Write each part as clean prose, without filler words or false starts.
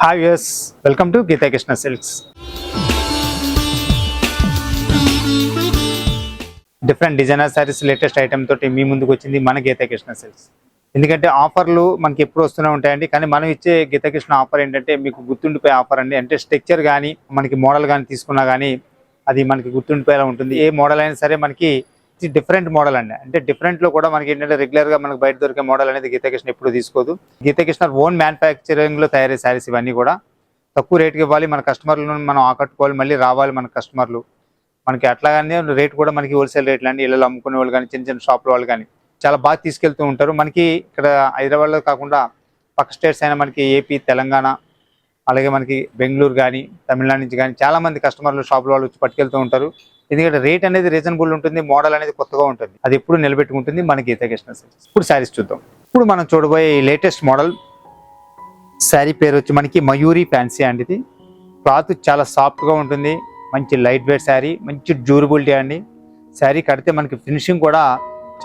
Hi viewers, welcome to Geeta Krishna silks. Different designer saris latest item తోటి మీ ముందుకు వచ్చింది మన గీతా కృష్ణ సిల్క్స్. ఎందుకంటే ఆఫర్లు మనకి ఎప్పుడు వస్తూనే ఉంటాయండి. కానీ మనం ఇచ్చే గీతా కృష్ణ ఆఫర్ ఏంటంటే మీకు గుర్తుండిపోయే ఆఫర్ అండి. అంటే స్ట్రక్చర్ కానీ మనకి మోడల్ కానీ తీసుకున్నా కానీ అది మనకి గుర్తుండిపోయేలా ఉంటుంది. ఏ మోడల్ అయినా సరే మనకి డిఫరెంట్ మోడల్ అండి. అంటే డిఫరెంట్ లో కూడా మనకి ఏంటంటే రెగ్యులర్ గా మనకి బయట దొరికే మోడల్ అనేది గీతా కృష్ణ ఎప్పుడు తీసుకోదు. గీతా కృష్ణ ఓన్ మ్యానుఫ్యాక్చరింగ్ లో తయారయ్యే శారీస్ ఇవన్నీ కూడా తక్కువ రేట్కి ఇవ్వాలి, మన కస్టమర్లను మనం ఆకట్టుకోవాలి, మళ్ళీ రావాలి మన కస్టమర్లు. మనకి అట్లాగానే రేట్ కూడా మనకి హోల్సేల్ రేట్లు అండి. ఇళ్ళలో అమ్ముకునే వాళ్ళు కానీ చిన్న చిన్న షాపుల వాళ్ళు కానీ చాలా బాగా తీసుకెళ్తూ ఉంటారు. మనకి ఇక్కడ హైదరాబాద్లో కాకుండా పక్క స్టేట్స్ అయినా మనకి ఏపీ, తెలంగాణ, అలాగే మనకి బెంగళూరు కానీ తమిళనాడు నుంచి కానీ చాలా మంది కస్టమర్లు షాపుల వాళ్ళు వచ్చి పట్టుకెళ్తూ ఉంటారు. ఎందుకంటే రేట్ అనేది రీజనబుల్ ఉంటుంది, మోడల్ అనేది కొత్తగా ఉంటుంది, అది ఎప్పుడు నిలబెట్టుకుంటుంది మన గీతా కృష్ణ సిల్క్స్. ఇప్పుడు శారీస్ చూద్దాం. ఇప్పుడు మనం చూడబోయే ఈ లేటెస్ట్ మోడల్ శారీ పేరు వచ్చి మనకి మయూరి ఫ్యాన్సీ అండి. ఇది క్లాత్ చాలా సాఫ్ట్గా ఉంటుంది, మంచి లైట్ వెయిట్ శారీ, మంచి డ్యూరబిలిటీ అండి. శారీ కడితే మనకి ఫినిషింగ్ కూడా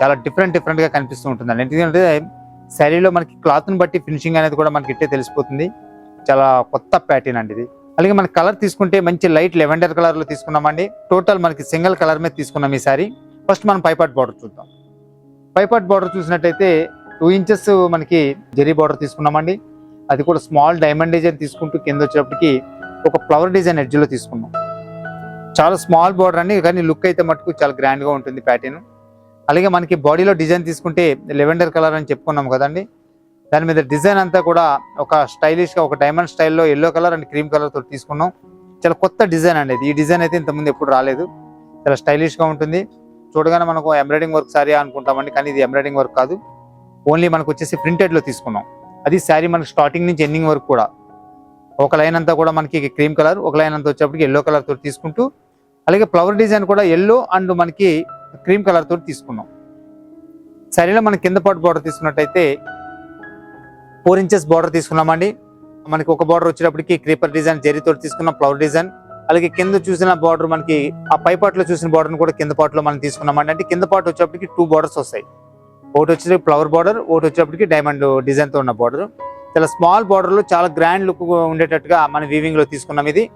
చాలా డిఫరెంట్గా కనిపిస్తూ ఉంటుందండి. ఎందుకంటే శారీలో మనకి క్లాత్ని బట్టి ఫినిషింగ్ అనేది కూడా మనకి ఇట్టే తెలిసిపోతుంది. చాలా కొత్త ప్యాటర్న్ అండి ఇది. అలాగే మన కలర్ తీసుకుంటే మంచి లైట్ లెవెండర్ కలర్ లో తీసుకున్నామండి. టోటల్ మనకి సింగిల్ కలర్ మీద తీసుకున్నాం ఈ సారీ. ఫస్ట్ మనం పైపాట్ బార్డర్ చూద్దాం. పైపాట్ బార్డర్ చూసినట్టయితే 2 ఇంచెస్ మనకి జరీ బార్డర్ తీసుకున్నామండి. అది కూడా స్మాల్ డైమండ్ డిజైన్ తీసుకుంటూ కింద వచ్చేటప్పటికి ఒక ఫ్లవర్ డిజైన్ ఎడ్జ్ లో తీసుకున్నాం. చాలా స్మాల్ బార్డర్ అండి, కానీ లుక్ అయితే మటుకు చాలా గ్రాండ్ గా ఉంటుంది ప్యాటర్న్. అలాగే మనకి బాడీలో డిజైన్ తీసుకుంటే లెవెండర్ కలర్ అని చెప్పుకున్నాం కదండి. దాని మీద డిజైన్ అంతా కూడా ఒక స్టైలిష్ గా ఒక డైమండ్ స్టైల్లో yellow colour and cream colour తోటి తీసుకున్నాం. చాలా కొత్త డిజైన్ అండి. ఈ డిజైన్ అయితే ఇంతకుముందు ఎప్పుడు రాలేదు. చాలా స్టైలిష్ గా ఉంటుంది. చూడగానే మనకు ఎంబ్రాయిడింగ్ వర్క్ సారీ అనుకుంటామండి, కానీ ఇది ఎంబ్రాయిడింగ్ వర్క్ కాదు. ఓన్లీ మనకు వచ్చేసి ప్రింటెడ్ లో తీసుకున్నాం. అది శారీ మనకి స్టార్టింగ్ నుంచి ఎండింగ్ వరకు కూడా ఒక లైన్ అంతా కూడా మనకి క్రీమ్ కలర్, ఒక లైన్ అంతా వచ్చేప్పటికి ఎల్లో కలర్ తోటి తీసుకుంటూ, అలాగే ఫ్లవర్ డిజైన్ కూడా ఎల్లో అండ్ మనకి క్రీమ్ కలర్ తోటి తీసుకున్నాం. శారీలో మన కింద పాటు బార్డర్ తీసుకున్నట్టయితే 4 ఇంచెస్ బార్డర్ తీసుకున్నామండి. మనకి ఒక బార్డర్ వచ్చేటప్పటికి క్రీపర్ డిజైన్ జరీతో తీసుకున్నాం, ఫ్లవర్ డిజైన్. అలాగే కింద చూసిన బార్డర్ మనకి ఆ పై పాటలో చూసిన బార్డర్ కూడా కింద పాటలో మనం తీసుకున్నామండి. అంటే కింద పాటు వచ్చేటప్పటికి 2 బార్డర్స్ వస్తాయి. ఒకటి వచ్చేసి ఫ్లవర్ బార్డర్, ఒకటి వచ్చేటప్పటికి డైమండ్ డిజైన్ తో ఉన్న బార్డర్. చాలా స్మాల్ బార్డర్ లో చాలా గ్రాండ్ లుక్ ఉండేటట్టుగా మన వీవింగ్ లో తీసుకున్నాం. ఇది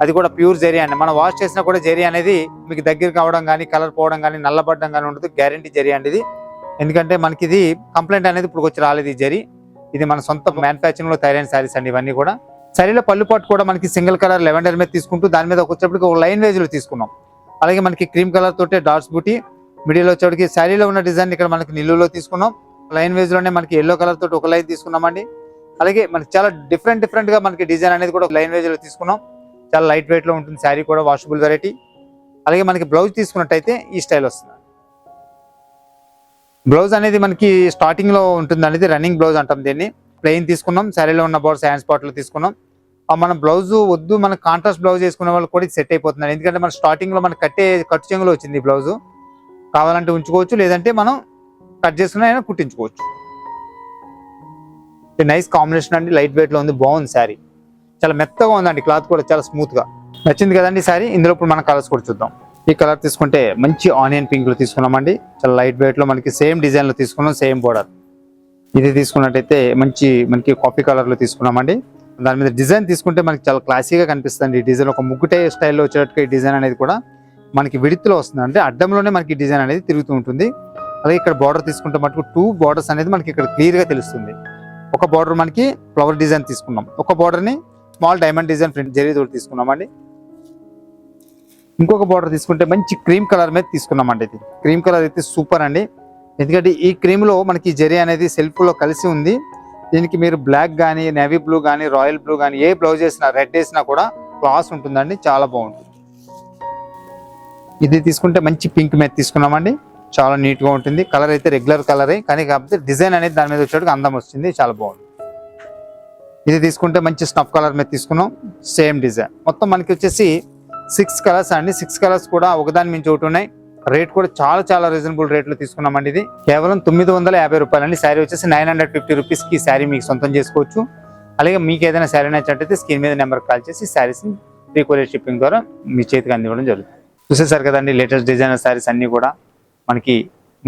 అది కూడా ప్యూర్ జరీ అండి. మనం వాష్ చేసినా కూడా జరీ అనేది మీకు దగ్గర కావడం కానీ కలర్ పోవడం కానీ నల్లబడడం కానీ ఉండదు. గ్యారంటీ జరీ అండి ఇది. ఎందుకంటే మనకి ఇది కంప్లైంట్ అనేది ఇప్పుడు వచ్చి రాలేదు. ఈ జరీ ఇది మన సొంత మ్యానుఫ్యాక్చరింగ్ లో తయారైన శారీస్ అండి ఇవన్నీ కూడా. శారీలో పళ్ళు పాటు కూడా మనకి సింగిల్ కలర్ లెవెండర్ మీద తీసుకుంటూ దాని మీద వచ్చేప్పటికి ఒక లైన్ వేజ్ లో తీసుకున్నాం. అలాగే మనకి క్రీమ్ కలర్ తోటే డాట్స్ బూటీ మిడిల్ వచ్చేప్పటికి శారీలో ఉన్న డిజైన్ ఇక్కడ మనకి నిలువులో తీసుకున్నాం. లైన్ వేజ్ లోనే మనకి ఎల్లో కలర్ తోటి ఒక లైన్ తీసుకున్నామండి. అలాగే మనకి చాలా డిఫరెంట్ గా మనకి డిజైన్ అనేది కూడా లైన్ వేజ్ లో తీసుకున్నాం. చాలా లైట్ వెయిట్ లో ఉంటుంది శారీ కూడా, వాషబుల్ వెరైటీ. అలాగే మనకి బ్లౌజ్ తీసుకున్నట్టయితే ఈ స్టైల్ వస్తుంది. బ్లౌజ్ అనేది మనకి స్టార్టింగ్ లో ఉంటుంది అనేది రన్నింగ్ బ్లౌజ్ అంటాం దీన్ని. ప్లెయిన్ తీసుకున్నాం, శారీలో ఉన్న బార్డర్స్ హ్యాండ్ స్పాట్ లో తీసుకున్నాం. మన బ్లౌజ్ వద్దు, మన కాంట్రాస్ట్ బ్లౌజ్ చేసుకునే వాళ్ళు కూడా సెట్ అయిపోతుంది. ఎందుకంటే మన స్టార్టింగ్ లో మనకి కట్టు చెంగులో వచ్చింది బ్లౌజ్. కావాలంటే ఉంచుకోవచ్చు, లేదంటే మనం కట్ చేసుకుని కుట్టించుకోవచ్చు. నైస్ కాంబినేషన్ అండి, లైట్ వెయిట్ లో ఉంది, బాగుంది శారీ. చాలా మెత్తగా ఉందండి, క్లాత్ కూడా చాలా స్మూత్ గా నచ్చింది కదండి శారీ. ఇందులో ఇప్పుడు మన కలర్స్ కూడా చూద్దాం. ఈ కలర్ తీసుకుంటే మంచి ఆనియన్ పింక్ లో తీసుకున్నామండి. చాలా లైట్ వెయిట్ లో మనకి సేమ్ డిజైన్ లో తీసుకున్నాం, సేమ్ బోర్డర్. ఇది తీసుకున్నట్టయితే మనకి కాఫీ కలర్ లో తీసుకున్నామండి. దాని మీద డిజైన్ తీసుకుంటే మనకి చాలా క్లాసీగా కనిపిస్తుంది. ఈ డిజైన్ ఒక ముగ్గుటే స్టైల్లో వచ్చేటట్టుగా ఈ డిజైన్ అనేది కూడా మనకి విడిత్లో వస్తుంది. అంటే అడ్డంలోనే మనకి డిజైన్ అనేది తిరుగుతూ ఉంటుంది. అలాగే ఇక్కడ బార్డర్ తీసుకుంటే మటుకు 2 బార్డర్స్ అనేది మనకి ఇక్కడ క్లియర్ గా తెలుస్తుంది. ఒక బార్డర్ మనకి ఫ్లవర్ డిజైన్ తీసుకున్నాం, ఒక బార్డర్ ని small diamond design print zari తోటి తీసుకున్నామండి. ఇంకొక బార్డర్ తీసుకుంటే మంచి క్రీమ్ కలర్ మీద తీసుకున్నామండి. ఇది క్రీమ్ కలర్ అయితే సూపర్ అండి. ఎందుకంటే ఈ క్రీమ్ లో మనకి జరీ అనేది సెల్ఫ్ లో కలిసి ఉంది. దీనికి మీరు బ్లాక్ కానీ, నేవీ బ్లూ కానీ, రాయల్ బ్లూ కానీ ఏ బ్లౌజ్ వేసినా, రెడ్ వేసినా కూడా క్లాస్ ఉంటుందండి, చాలా బాగుంటుంది. ఇది తీసుకుంటే మంచి పింక్ మీద తీసుకున్నామండి. చాలా నీట్ గా ఉంటుంది. కలర్ అయితే రెగ్యులర్ కలరే, కానీ కాకపోతే డిజైన్ అనేది దాని మీద వచ్చేటికి అందం వస్తుంది, చాలా బాగుంది. ఇది తీసుకుంటే మంచి స్నఫ్ కలర్ మీద తీసుకున్నాం, సేమ్ డిజైన్. మొత్తం మనకి వచ్చేసి 6 కలర్స్ అండి. 6 కలర్స్ కూడా ఒకదాని మించి ఒకటి ఉన్నాయి. రేట్ కూడా చాలా రీజనబుల్ రేట్ లో తీసుకున్నామండి. ఇది కేవలం 950 రూపాయలు అండి. శారీ వచ్చేసి 950 రూపీస్ కి శారీ మీకు సొంతం చేసుకోవచ్చు. అలాగే మీకు ఏదైనా శారీ నచ్చినట్టయితే స్క్రీన్ మీద నెంబర్ కాల్ చేసి శారీస్ ఫ్రీ కొరియర్ షిప్పింగ్ ద్వారా మీ చేతికి అందివ్వడం జరుగుతుంది. చూసేసారు కదండి లేటెస్ట్ డిజైనర్ శారీస్ అన్ని కూడా. మనకి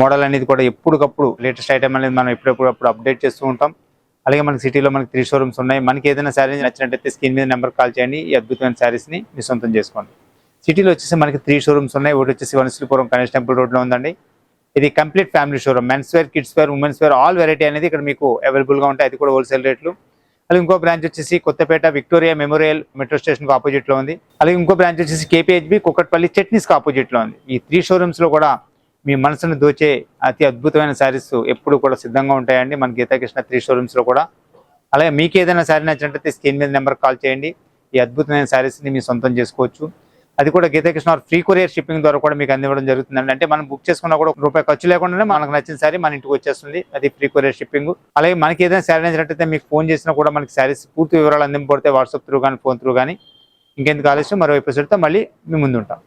మోడల్ అనేది కూడా ఎప్పటికప్పుడు లేటెస్ట్ ఐటమ్ అనేది మనం ఎప్పుడప్పుడు అప్డేట్ చేస్తూ ఉంటాం. అలాగే మనకి సిటీలో మనకి 3 షోరూమ్స్ ఉన్నాయి. మనకి ఏదైనా శారీ నచ్చినట్టయితే స్క్రీన్ మీద నెంబర్ కాల్ చేయండి. ఈ అద్భుతమైన శారీస్ని మీ సొంతం చేసుకోండి. సిటీలో వచ్చేసి మనకి 3 షోరూమ్స్ ఉన్నాయి. ఒకటి వచ్చేసి వనశ్రీపురం గణేష్ టెంపుల్ రోడ్లో ఉందండి. ఇది complete family showroom. Men's wear, kids wear, women's wear all variety అనేది ఇక్కడ మీకు అవైలబుల్గా ఉంటాయి. అది కూడా హోల్సేల్ రేట్లు. అలాగే ఇంకో బ్రాంచ్ వచ్చేసి కొత్తపేట విక్టోరియా మెమోరియల్ మెట్రో స్టేషన్కి ఆపోజిట్లో ఉంది. అలాగే ఇంకో బ్రాంచ్ వచ్చేసి కేపీహెచ్బి కుక్కట్పల్లి చట్నీస్కి ఆపోజిట్లో ఉంది. ఈ 3 షోరూమ్స్లో కూడా మీ మనసును దోచే అతి అద్భుతమైన శారీస్ ఎప్పుడు కూడా సిద్ధంగా ఉంటాయండి మన గీతాకృష్ణ 3 షోరూమ్స్లో కూడా. అలాగే మీకు ఏదైనా శారీ నచ్చినట్లయితే స్క్రీన్ మీద నెంబర్ కాల్ చేయండి. ఈ అద్భుతమైన శారీస్ని మీ సొంతం చేసుకోవచ్చు. అది కూడా గీతాకృష్ణ ఫ్రీ కొరియర్ షిప్పింగ్ ద్వారా కూడా మీకు అందివ్వడం జరుగుతుందండి. అంటే మనం బుక్ చేసుకున్నా కూడా ₹1 ఖర్చు లేకుండానే మనకు నచ్చిన శారీ మన ఇంటికి వచ్చేస్తుంది. అది ఫ్రీ కొరియర్ షిప్పింగ్. అలాగే మనకి ఏదైనా శారీ నచ్చినట్లయితే మీకు ఫోన్ చేసినా కూడా మనకి శారీస్ పూర్తి వివరాలు అందింపబడితే వాట్సాప్ త్రూ కానీ ఫోన్ త్రూ కానీ. ఇంకెందుకు ఆలస్యం, మరో ఎపిసోడ్తో మళ్ళీ మీ ముందు ఉంటాం.